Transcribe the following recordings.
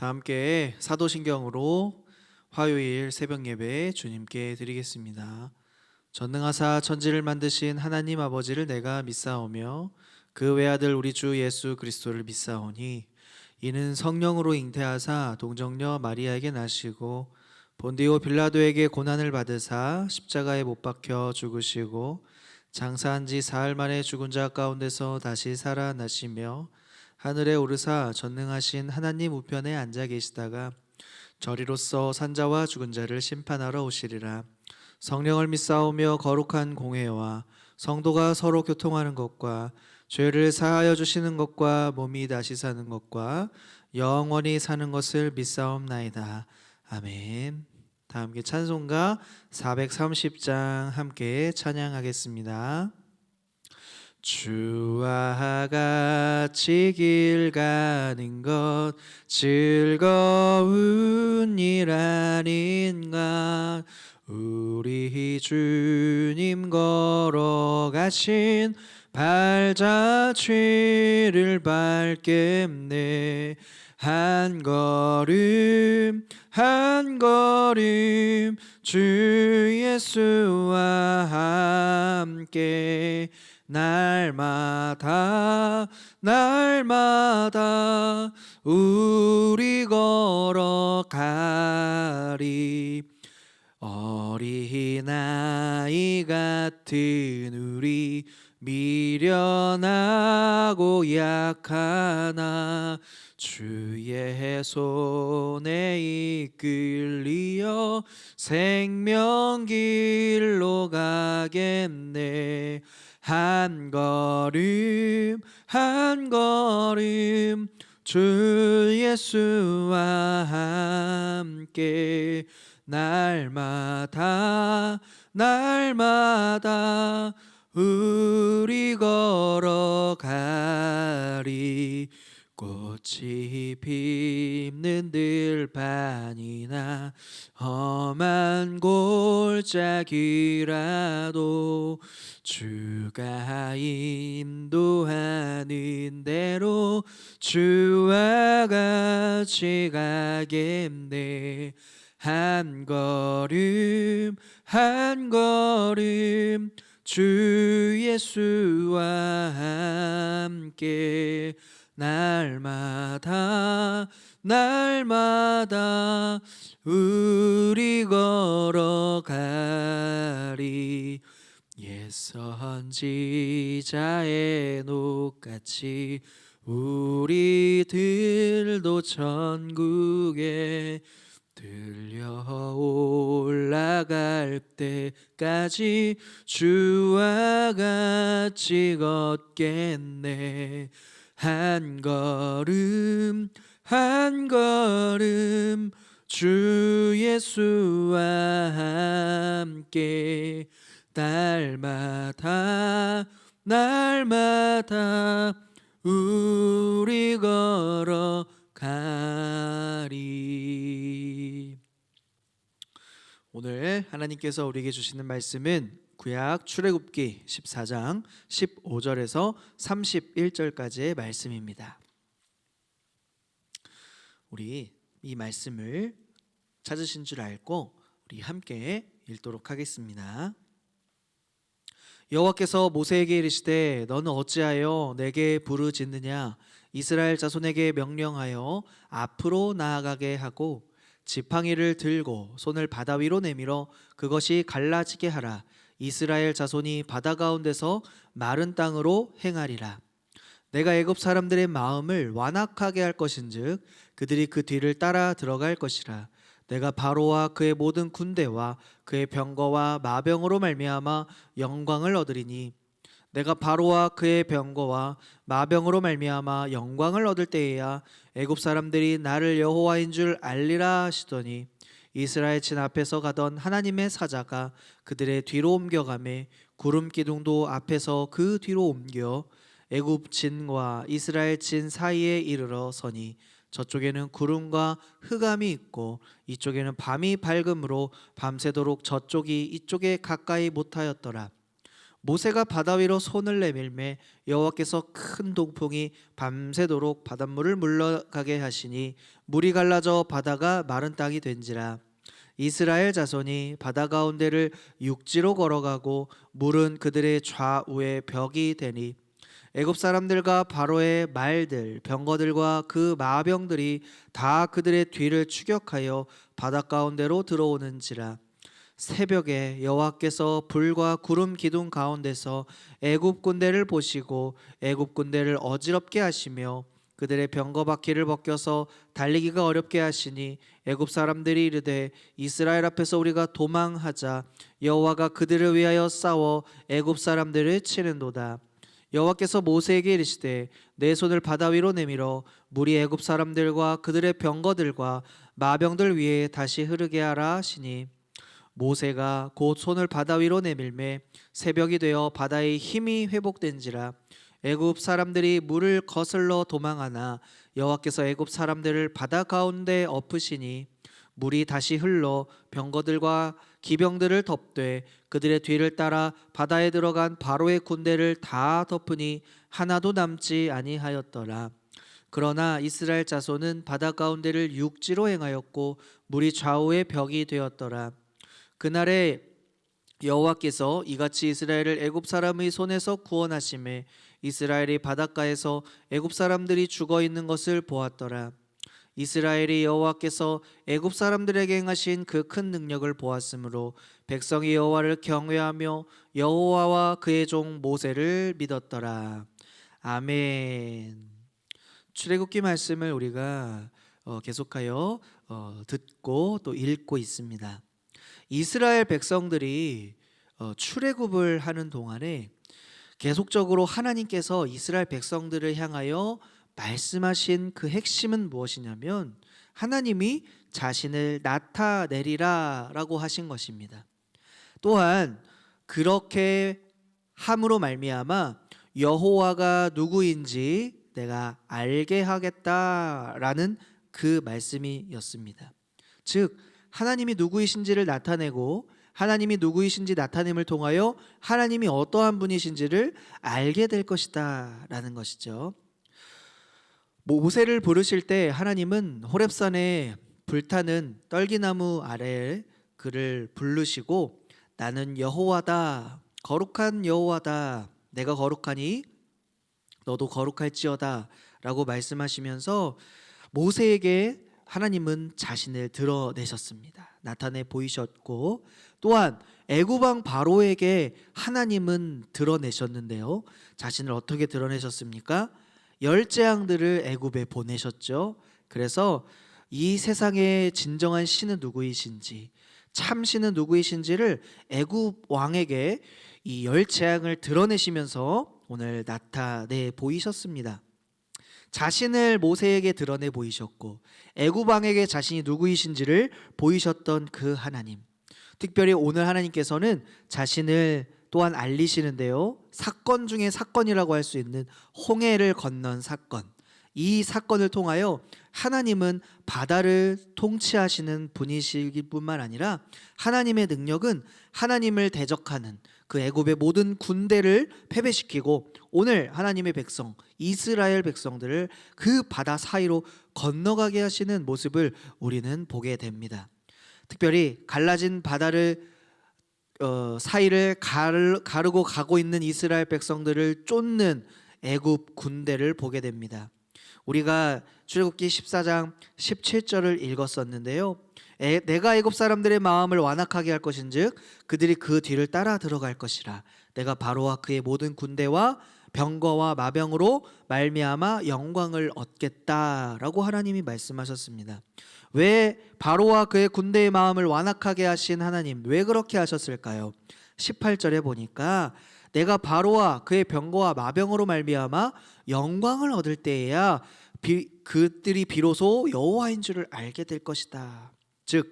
다 함께 사도신경으로 화요일 새벽 예배 주님께 드리겠습니다. 전능하사 천지를 만드신 하나님 아버지를 내가 믿사오며 그 외아들 우리 주 예수 그리스도를 믿사오니 이는 성령으로 잉태하사 동정녀 마리아에게 나시고 본디오 빌라도에게 고난을 받으사 십자가에 못 박혀 죽으시고 장사한 지 사흘 만에 죽은 자 가운데서 다시 살아나시며 하늘에 오르사 전능하신 하나님 우편에 앉아 계시다가 저리로서 산자와 죽은 자를 심판하러 오시리라. 성령을 믿사오며 거룩한 공회와 성도가 서로 교통하는 것과 죄를 사하여 주시는 것과 몸이 다시 사는 것과 영원히 사는 것을 믿사옵나이다. 아멘. 다 함께 찬송가 430장 함께 찬양하겠습니다. 주와 같이 길 가는 것 즐거운 일 아닌가. 우리 주님 걸어가신 발자취를 밟겠네. 한 걸음 한 걸음 주 예수와 함께 날마다 날마다 우리 걸어가리. 어린아이 같은 우리 미련하고 약하나 주의 손에 이끌리어 생명길로 가겠네. 한 걸음 한 걸음 주 예수와 함께 날마다 날마다 우리 걸어가리. 꽃이 피는 들판이나 험한 골짜기라도 주가 인도하는 대로 주와 같이 가겠네. 한 걸음 한 걸음 주 예수와 함께 날마다 날마다 우리 걸어가리. 옛 선지자의 녹같이 우리들도 천국에 들려 올라갈 때까지 주와 같이 걷겠네. 한 걸음 한 걸음 주 예수와 함께 날마다 날마다 우리 걸어가리. 오늘 하나님께서 우리에게 주시는 말씀은 구약 출애굽기 14장 15절에서 31절까지의 말씀입니다. 우리 이 말씀을 찾으신 줄 알고 우리 함께 읽도록 하겠습니다. 여호와께서 모세에게 이르시되 너는 어찌하여 내게 부르짖느냐. 이스라엘 자손에게 명령하여 앞으로 나아가게 하고 지팡이를 들고 손을 바다 위로 내밀어 그것이 갈라지게 하라. 이스라엘 자손이 바다 가운데서 마른 땅으로 행하리라. 내가 애굽 사람들의 마음을 완악하게 할 것인즉 그들이 그 뒤를 따라 들어갈 것이라. 내가 바로와 그의 모든 군대와 그의 병거와 마병으로 말미암아 영광을 얻으리니 내가 바로와 그의 병거와 마병으로 말미암아 영광을 얻을 때에야 애굽 사람들이 나를 여호와인 줄 알리라 하시더니 이스라엘 진 앞에서 가던 하나님의 사자가 그들의 뒤로 옮겨가매 구름 기둥도 앞에서 그 뒤로 옮겨 애굽 진과 이스라엘 진 사이에 이르러 서니 저쪽에는 구름과 흑암이 있고 이쪽에는 밤이 밝음으로 밤새도록 저쪽이 이쪽에 가까이 못하였더라. 모세가 바다 위로 손을 내밀매 여호와께서 큰 동풍이 밤새도록 바닷물을 물러가게 하시니 물이 갈라져 바다가 마른 땅이 된지라. 이스라엘 자손이 바다 가운데를 육지로 걸어가고 물은 그들의 좌우에 벽이 되니 애굽 사람들과 바로의 말들 병거들과 그 마병들이 다 그들의 뒤를 추격하여 바다 가운데로 들어오는지라. 새벽에 여호와께서 불과 구름 기둥 가운데서 애굽 군대를 보시고 애굽 군대를 어지럽게 하시며 그들의 병거 바퀴를 벗겨서 달리기가 어렵게 하시니 애굽 사람들이 이르되 이스라엘 앞에서 우리가 도망하자. 여호와가 그들을 위하여 싸워 애굽 사람들을 치는도다. 여호와께서 모세에게 이르시되 내 손을 바다 위로 내밀어 물이 애굽 사람들과 그들의 병거들과 마병들 위에 다시 흐르게 하라 하시니 모세가 곧 손을 바다 위로 내밀매 새벽이 되어 바다의 힘이 회복된지라. 애굽 사람들이 물을 거슬러 도망하나 여호와께서 애굽 사람들을 바다 가운데 엎으시니 물이 다시 흘러 병거들과 기병들을 덮되 그들의 뒤를 따라 바다에 들어간 바로의 군대를 다 덮으니 하나도 남지 아니하였더라. 그러나 이스라엘 자손은 바다 가운데를 육지로 행하였고 물이 좌우의 벽이 되었더라. 그날에 여호와께서 이같이 이스라엘을 애굽 사람의 손에서 구원하심에 이스라엘이 바닷가에서 애굽 사람들이 죽어 있는 것을 보았더라. 이스라엘이 여호와께서 애굽 사람들에게 행하신 그 큰 능력을 보았으므로 백성이 여호와를 경외하며 여호와와 그의 종 모세를 믿었더라. 아멘. 출애굽기 말씀을 우리가 계속하여 듣고 또 읽고 있습니다. 이스라엘 백성들이 출애굽을 하는 동안에 계속적으로 하나님께서 이스라엘 백성들을 향하여 말씀하신 그 핵심은 무엇이냐면 하나님이 자신을 나타내리라 라고 하신 것입니다. 또한 그렇게 함으로 말미암아 여호와가 누구인지 내가 알게 하겠다라는 그 말씀이었습니다. 즉 하나님이 누구이신지를 나타내고 하나님이 누구이신지 나타냄을 통하여 하나님이 어떠한 분이신지를 알게 될 것이다 라는 것이죠. 모세를 부르실 때 하나님은 호렙산에 불타는 떨기나무 아래에 그를 부르시고 나는 여호와다, 거룩한 여호와다, 내가 거룩하니 너도 거룩할지어다 라고 말씀하시면서 모세에게 하나님은 자신을 드러내셨습니다. 나타내 보이셨고 또한 애굽 왕 바로에게 하나님은 드러내셨는데요. 자신을 어떻게 드러내셨습니까? 열 재앙들을 애굽에 보내셨죠. 그래서 이 세상의 진정한 신은 누구이신지, 참 신은 누구이신지를 애굽 왕에게 이 열 재앙을 드러내시면서 오늘 나타내 보이셨습니다. 자신을 모세에게 드러내 보이셨고 애굽 왕에게 자신이 누구이신지를 보이셨던 그 하나님, 특별히 오늘 하나님께서는 자신을 또한 알리시는데요. 사건 중에 사건이라고 할 수 있는 홍해를 건넌 사건, 이 사건을 통하여 하나님은 바다를 통치하시는 분이시기 뿐만 아니라 하나님의 능력은 하나님을 대적하는 그 애굽의 모든 군대를 패배시키고 오늘 하나님의 백성 이스라엘 백성들을 그 바다 사이로 건너가게 하시는 모습을 우리는 보게 됩니다. 특별히 갈라진 바다를 사이를 가르고 가고 있는 이스라엘 백성들을 쫓는 애굽 군대를 보게 됩니다. 우리가 출애굽기 14장 17절을 읽었었는데요. 내가 애굽 사람들의 마음을 완악하게 할 것인즉 그들이 그 뒤를 따라 들어갈 것이라. 내가 바로와 그의 모든 군대와 병거와 마병으로 말미암아 영광을 얻겠다라고 하나님이 말씀하셨습니다. 왜 바로와 그의 군대의 마음을 완악하게 하신 하나님, 왜 그렇게 하셨을까요? 18절에 보니까 내가 바로와 그의 병거와 마병으로 말미암아 영광을 얻을 때에야 그들이 비로소 여호와인 줄을 알게 될 것이다. 즉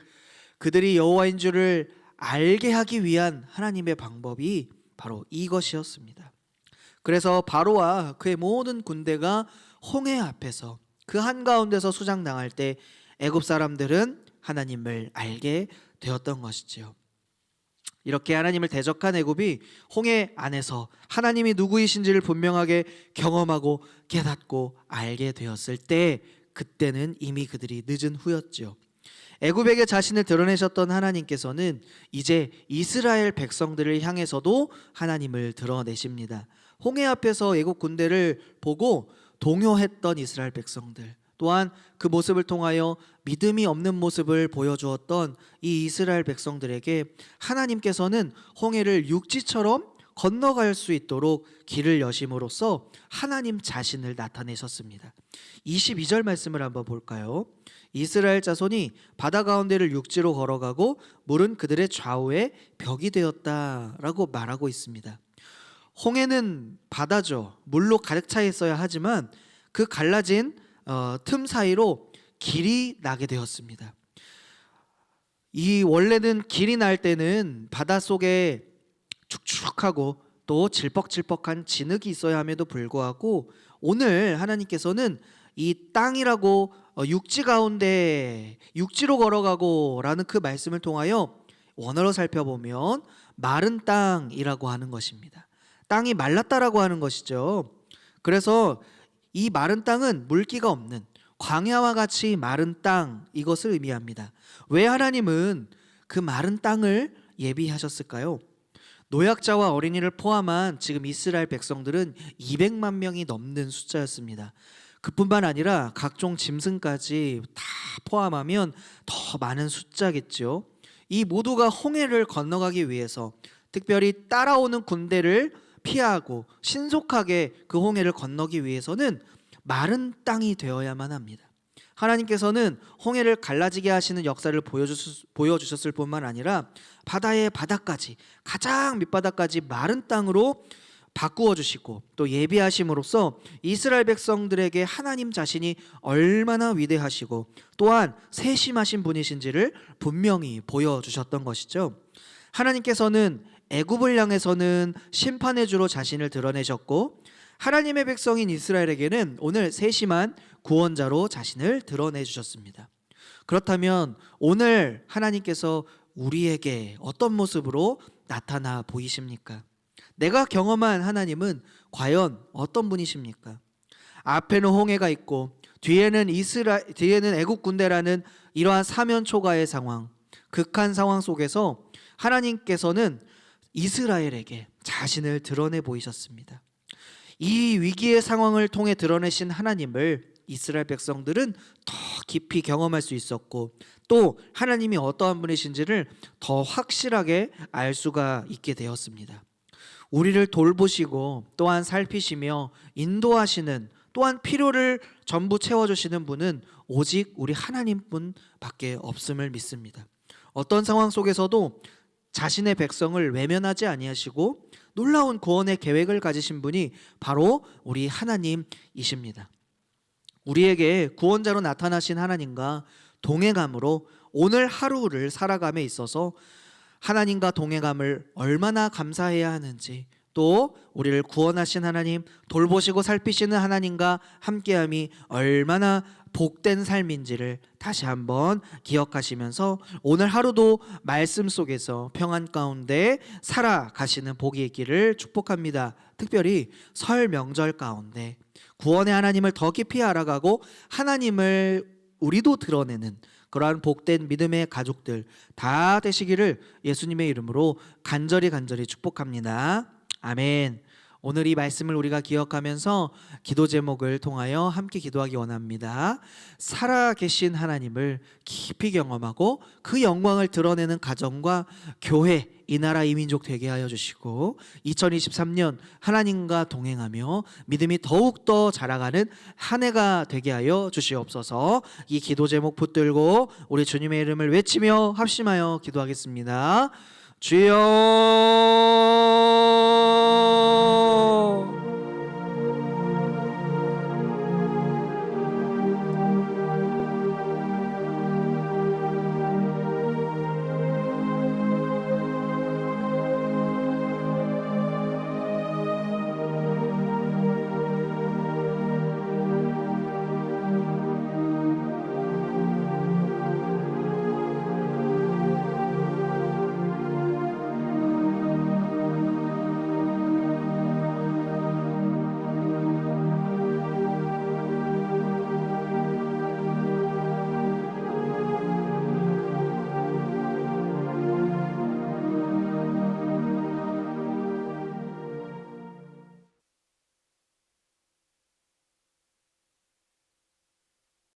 그들이 여호와인 줄을 알게 하기 위한 하나님의 방법이 바로 이것이었습니다. 그래서 바로와 그의 모든 군대가 홍해 앞에서 그 한가운데서 수장당할 때 애굽 사람들은 하나님을 알게 되었던 것이지요. 이렇게 하나님을 대적한 애굽이 홍해 안에서 하나님이 누구이신지를 분명하게 경험하고 깨닫고 알게 되었을 때, 그때는 이미 그들이 늦은 후였죠. 애굽에게 자신을 드러내셨던 하나님께서는 이제 이스라엘 백성들을 향해서도 하나님을 드러내십니다. 홍해 앞에서 애굽 군대를 보고 동요했던 이스라엘 백성들, 또한 그 모습을 통하여 믿음이 없는 모습을 보여주었던 이 이스라엘 백성들에게 하나님께서는 홍해를 육지처럼 건너갈 수 있도록 길을 여심으로써 하나님 자신을 나타내셨습니다. 22절 말씀을 한번 볼까요? 이스라엘 자손이 바다 가운데를 육지로 걸어가고 물은 그들의 좌우에 벽이 되었다라고 말하고 있습니다. 홍해는 바다죠. 물로 가득 차 있어야 하지만 그 갈라진 틈 사이로 길이 나게 되었습니다. 이 원래는 길이 날 때는 바닷속에 축축하고 또 질퍽질퍽한 진흙이 있어야 함에도 불구하고 오늘 하나님께서는 이 땅이라고 육지 가운데 육지로 걸어가고 라는 그 말씀을 통하여 원어로 살펴보면 마른 땅이라고 하는 것입니다. 땅이 말랐다라고 하는 것이죠. 그래서 이 마른 땅은 물기가 없는 광야와 같이 마른 땅, 이것을 의미합니다. 왜 하나님은 그 마른 땅을 예비하셨을까요? 노약자와 어린이를 포함한 지금 이스라엘 백성들은 200만 명이 넘는 숫자였습니다. 그뿐만 아니라 각종 짐승까지 다 포함하면 더 많은 숫자겠죠. 이 모두가 홍해를 건너가기 위해서, 특별히 따라오는 군대를 피하고 신속하게 그 홍해를 건너기 위해서는 마른 땅이 되어야만 합니다. 하나님께서는 홍해를 갈라지게 하시는 역사를 보여주셨을 뿐만 아니라 바다의 바닥까지, 가장 밑바닥까지 마른 땅으로 바꾸어 주시고 또 예비하심으로써 이스라엘 백성들에게 하나님 자신이 얼마나 위대하시고 또한 세심하신 분이신지를 분명히 보여주셨던 것이죠. 하나님께서는 애굽을 향해서는 심판의 주로 자신을 드러내셨고, 하나님의 백성인 이스라엘에게는 오늘 세심한 구원자로 자신을 드러내 주셨습니다. 그렇다면 오늘 하나님께서 우리에게 어떤 모습으로 나타나 보이십니까? 내가 경험한 하나님은 과연 어떤 분이십니까? 앞에는 홍해가 있고 뒤에는 애국 군대라는 이러한 사면 초가의 상황, 극한 상황 속에서 하나님께서는 이스라엘에게 자신을 드러내 보이셨습니다. 이 위기의 상황을 통해 드러내신 하나님을 이스라엘 백성들은 더 깊이 경험할 수 있었고, 또 하나님이 어떠한 분이신지를 더 확실하게 알 수가 있게 되었습니다. 우리를 돌보시고 또한 살피시며 인도하시는, 또한 필요를 전부 채워주시는 분은 오직 우리 하나님뿐밖에 없음을 믿습니다. 어떤 상황 속에서도 자신의 백성을 외면하지 아니하시고 놀라운 구원의 계획을 가지신 분이 바로 우리 하나님이십니다. 우리에게 구원자로 나타나신 하나님과 동행함으로 오늘 하루를 살아감에 있어서 하나님과 동행함을 얼마나 감사해야 하는지, 또 우리를 구원하신 하나님, 돌보시고 살피시는 하나님과 함께함이 얼마나 복된 삶인지를 다시 한번 기억하시면서 오늘 하루도 말씀 속에서 평안 가운데 살아가시는 복이 있기를 축복합니다. 특별히 설 명절 가운데 구원의 하나님을 더 깊이 알아가고 하나님을 우리도 드러내는 그러한 복된 믿음의 가족들 다 되시기를 예수님의 이름으로 간절히 축복합니다. 아멘. 오늘 이 말씀을 우리가 기억하면서 기도 제목을 통하여 함께 기도하기 원합니다. 살아계신 하나님을 깊이 경험하고 그 영광을 드러내는 가정과 교회, 이 나라 이 민족 되게 하여 주시고 2023년 하나님과 동행하며 믿음이 더욱더 자라가는 한 해가 되게 하여 주시옵소서. 이 기도 제목 붙들고 우리 주님의 이름을 외치며 합심하여 기도하겠습니다. 주여